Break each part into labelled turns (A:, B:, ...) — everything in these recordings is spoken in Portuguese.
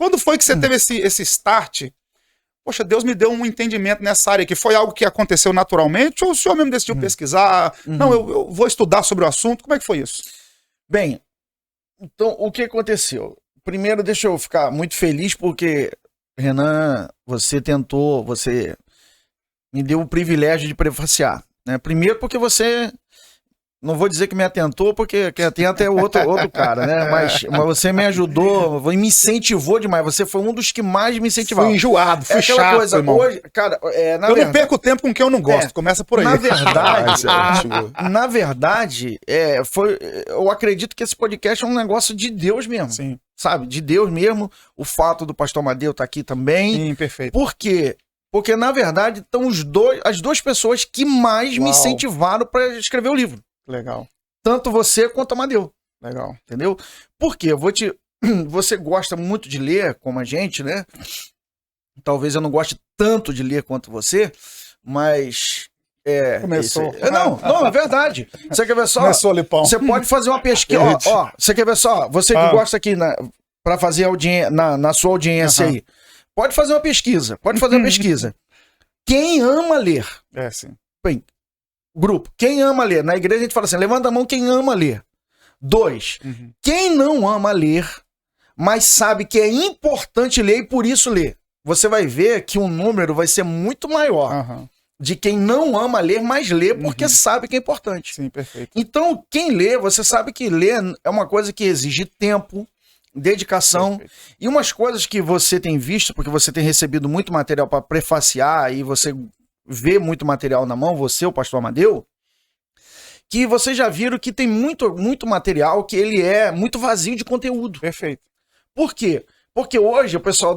A: Quando foi que você teve esse start? Poxa, Deus me deu um entendimento nessa área, que foi algo que aconteceu naturalmente, ou o senhor mesmo decidiu pesquisar? Não, eu vou estudar sobre o assunto. Como é que foi isso?
B: Bem, então, o que aconteceu? Primeiro, deixa eu ficar muito feliz porque, Renan, você me deu o privilégio de prefaciar, né? Primeiro porque você, não vou dizer que me atentou, porque quem atenta é outro cara, né? Mas você me ajudou, me incentivou demais. Você foi um dos que mais me incentivava.
A: Fui enjoado, fui chato,
B: coisa,
A: irmão.
B: hoje, cara,
A: eu não perco tempo com quem eu não gosto. Começa por aí.
B: Na verdade, eu acredito que esse podcast é um negócio de Deus mesmo.
A: Sim.
B: Sabe? De Deus mesmo. O fato do pastor Amadeu estar aqui também.
A: Sim, perfeito.
B: Por quê? Porque, na verdade, estão as duas pessoas que mais me incentivaram para escrever o livro.
A: Legal.
B: Tanto você quanto o Amadeu.
A: Legal.
B: Entendeu? Por quê? Você gosta muito de ler, como a gente, né? Talvez eu não goste tanto de ler quanto você, mas...
A: Começou.
B: Não, é verdade. Você quer ver só?
A: Começou, Lipão.
B: Você pode fazer uma pesquisa. Você quer ver só? Você que gosta aqui para fazer na sua audiência aí. Pode fazer uma pesquisa. Quem ama ler?
A: Sim.
B: Bem, grupo. Quem ama ler? Na igreja a gente fala assim, levanta a mão quem ama ler. 2. Quem não ama ler, mas sabe que é importante ler e por isso ler. Você vai ver que o número vai ser muito maior de quem não ama ler, mas lê porque sabe que é importante.
A: Sim, perfeito.
B: Então, quem lê, você sabe que ler é uma coisa que exige tempo, dedicação. Perfeito. E umas coisas que você tem visto, porque você tem recebido muito material para prefaciar e você vê muito material na mão, você, o pastor Amadeu, que vocês já viram que tem muito material que ele é muito vazio de conteúdo.
A: Perfeito.
B: Por quê? Porque hoje o pessoal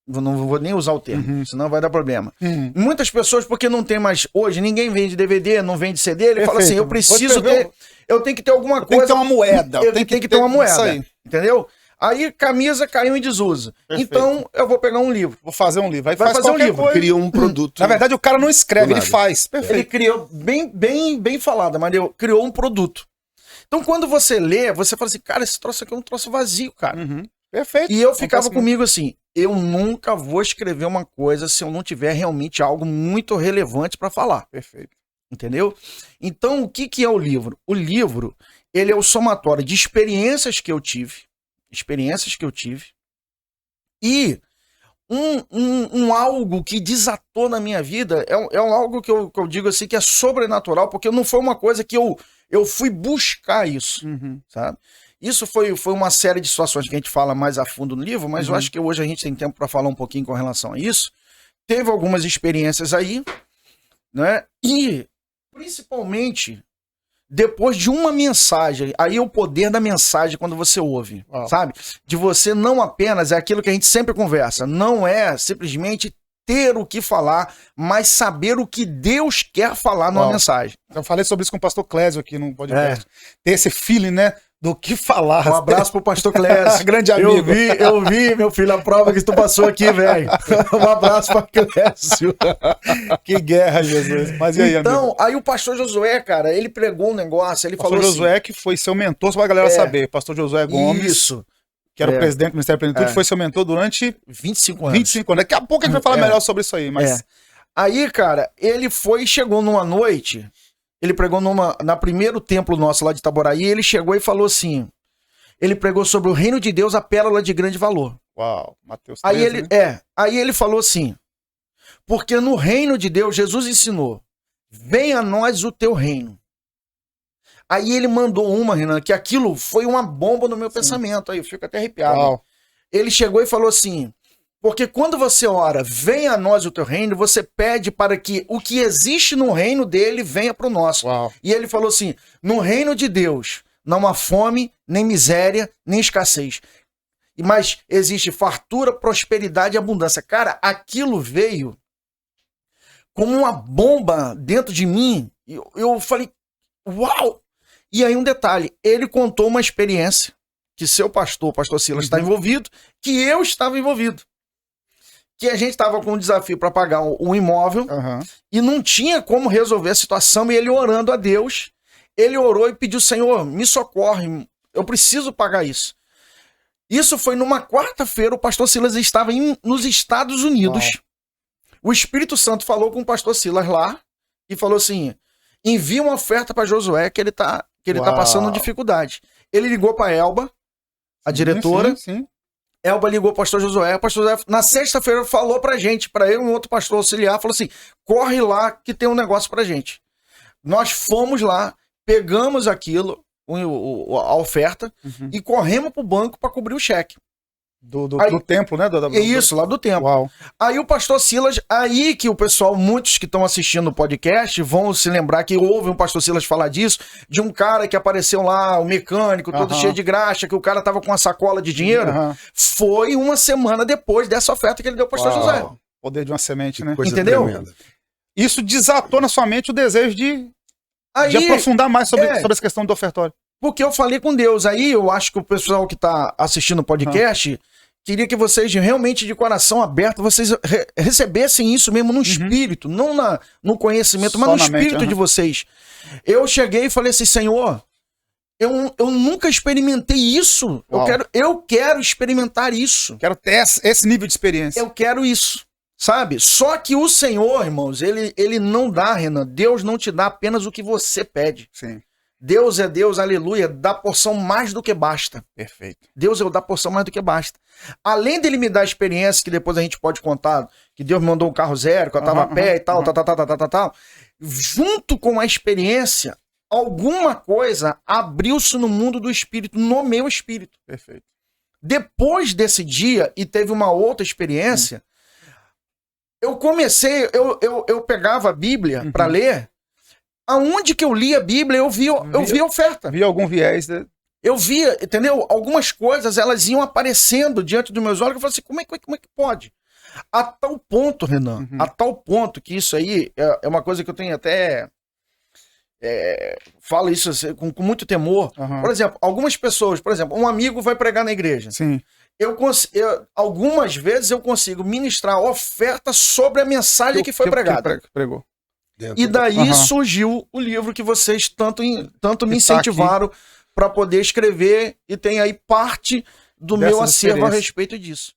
B: não vou nem usar o termo, senão vai dar problema. Muitas pessoas, porque não tem mais... Hoje ninguém vende DVD, não vende CD, ele fala assim, eu preciso ter... Eu tenho que ter alguma coisa...
A: Tem que ter uma moeda.
B: Eu tenho que ter uma moeda.
A: Isso aí.
B: Entendeu? Aí camisa caiu em desuso. Perfeito. Então eu vou pegar um livro.
A: Vou fazer um livro. Aí
B: vai fazer um livro.
A: Coisa.
C: Criou um produto.
A: Na verdade, o cara não escreve, ele faz.
B: Perfeito. Ele criou, bem falado, mas ele criou um produto. Então quando você lê, você fala assim, cara, esse troço aqui é um troço vazio, cara.
A: Perfeito.
B: E eu ficava comigo assim, eu nunca vou escrever uma coisa se eu não tiver realmente algo muito relevante para falar.
A: Perfeito.
B: Entendeu? Então, o que é o livro? O livro, ele é o somatório de experiências que eu tive, e um algo que desatou na minha vida, é algo que eu digo assim, que é sobrenatural, porque não foi uma coisa que eu fui buscar isso, sabe? Isso foi uma série de situações que a gente fala mais a fundo no livro, mas eu acho que hoje a gente tem tempo para falar um pouquinho com relação a isso. Teve algumas experiências aí, né? E, principalmente, depois de uma mensagem, aí é o poder da mensagem quando você ouve, sabe? De você não apenas, é aquilo que a gente sempre conversa, não é simplesmente ter o que falar, mas saber o que Deus quer falar numa mensagem.
A: Eu falei sobre isso com o pastor Clésio aqui no podcast. Ter esse feeling, né? Do que falar.
B: Um abraço pro pastor Clésio.
A: Grande amigo.
B: Eu vi, meu filho, a prova que tu passou aqui, velho. Um abraço pra Clésio.
A: Que guerra, Jesus. Mas e aí,
B: então,
A: amigo?
B: aí o pastor Josué, cara, ele pregou um negócio, ele falou assim...
A: Pastor Josué que foi seu mentor, só pra galera saber. Pastor Josué Gomes.
B: Isso.
A: Que era o presidente do Ministério da Plenitude, foi seu mentor durante
B: 25 anos.
A: 25 anos. Daqui a pouco a gente vai falar melhor sobre isso aí, mas...
B: Aí, cara, ele chegou numa noite... Ele pregou na primeiro templo nosso lá de Itaboraí, ele chegou e falou assim, ele pregou sobre o reino de Deus, a pérola de grande valor.
A: Uau, Mateus 13,
B: aí ele falou assim, porque no reino de Deus, Jesus ensinou, venha a nós o teu reino. Aí ele mandou Renan, que aquilo foi uma bomba no meu pensamento, aí eu fico até arrepiado.
A: Uau.
B: Ele chegou e falou assim, porque quando você ora, venha a nós o teu reino, você pede para que o que existe no reino dele venha para o nosso.
A: Uau.
B: E ele falou assim, no reino de Deus não há fome, nem miséria, nem escassez. Mas existe fartura, prosperidade e abundância. Cara, aquilo veio como uma bomba dentro de mim. Eu falei, uau! E aí um detalhe, ele contou uma experiência que seu pastor, pastor Silas, está envolvido, que eu estava envolvido. Que a gente estava com um desafio para pagar um imóvel e não tinha como resolver a situação, e ele orando a Deus, ele orou e pediu, Senhor, me socorre, eu preciso pagar isso. Isso foi numa quarta-feira, o pastor Silas estava nos Estados Unidos. Uau. O Espírito Santo falou com o pastor Silas lá e falou assim, envia uma oferta para Josué que ele tá passando dificuldade. Ele ligou para Elba, a diretora. Sim. Elba ligou para o pastor Josué. O pastor Josué, na sexta-feira, falou pra gente, para eu e um outro pastor auxiliar, falou assim, corre lá que tem um negócio pra gente. Nós fomos lá, pegamos aquilo, a oferta, e corremos pro banco para cobrir o cheque.
A: Do templo, né?
B: Isso, lá do templo.
A: Uau.
B: Aí o pastor Silas, aí que o pessoal, muitos que estão assistindo o podcast, vão se lembrar que houve um pastor Silas falar disso, de um cara que apareceu lá, o mecânico, todo cheio de graxa, que o cara tava com uma sacola de dinheiro. Foi uma semana depois dessa oferta que ele deu ao pastor José.
A: Poder de uma semente, né?
B: Entendeu?
A: Tremenda. Isso desatou na sua mente o desejo de aprofundar mais sobre essa questão do ofertório.
B: Porque eu falei com Deus. Aí eu acho que o pessoal que tá assistindo o podcast queria que vocês realmente de coração aberto, vocês recebessem isso mesmo no espírito, não no conhecimento, mas no espírito de vocês. Eu cheguei e falei assim, Senhor, eu nunca experimentei isso. Eu quero experimentar isso.
A: Quero ter esse nível de experiência.
B: Eu quero isso. Sabe? Só que o Senhor, irmãos, ele não dá, Renan. Deus não te dá apenas o que você pede.
A: Sim.
B: Deus é Deus, aleluia, dá porção mais do que basta.
A: Perfeito.
B: Deus dá porção mais do que basta. Além dele me dar experiência, que depois a gente pode contar, que Deus me mandou um carro zero, que eu tava a pé e tal, tal. Junto com a experiência, alguma coisa abriu-se no mundo do espírito, no meu espírito.
A: Perfeito.
B: Depois desse dia, e teve uma outra experiência, eu comecei, eu pegava a Bíblia para ler. Aonde que eu li a Bíblia, eu via oferta.
A: Via algum viés.
B: Eu via, entendeu? Algumas coisas, elas iam aparecendo diante dos meus olhos, eu falei assim, como é que pode? A tal ponto, Renan, a tal ponto que isso aí é uma coisa que eu tenho até... falo isso assim, com muito temor. Por exemplo, algumas pessoas, por exemplo, um amigo vai pregar na igreja.
A: Sim.
B: Algumas vezes eu consigo ministrar oferta sobre a mensagem que foi pregada.
A: Pregou.
B: E daí surgiu o livro que vocês tanto me incentivaram para poder escrever, e tem aí parte do meu acervo a respeito disso.